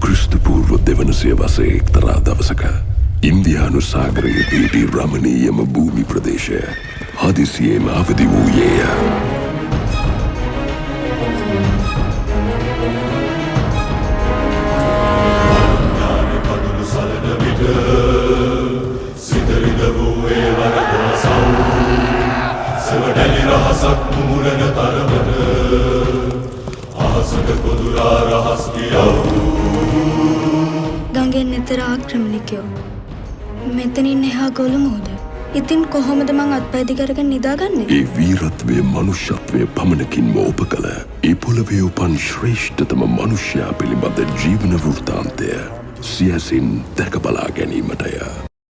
ක්‍රිස්තුපූර්ව දෙවන සියවසේ එක්තරා දවසක ඉන්දියානු සාගරයේ පිහිටි රමණීයම භූමි ප්‍රදේශය හදිසියේම අවදි වූයේය. ගඟෙන් එතර ආක්‍රමණිකයෝ මෙතනින් එහා ගොළු මුහුද. ඉතින් කොහොමද මං අත්පය දිගරගෙන නිදාගන්නේ? ඒ වීරත්වය මනුෂ්‍යත්වය පමණකින්ම ඔප කළ ඒ පොළවේ උපන් ශ්‍රේෂ්ඨතම මනුෂ්‍යයා පිළිබඳ ජීවන වෘත්තාන්තය සියසින් දැක බලා ගැනීමටය.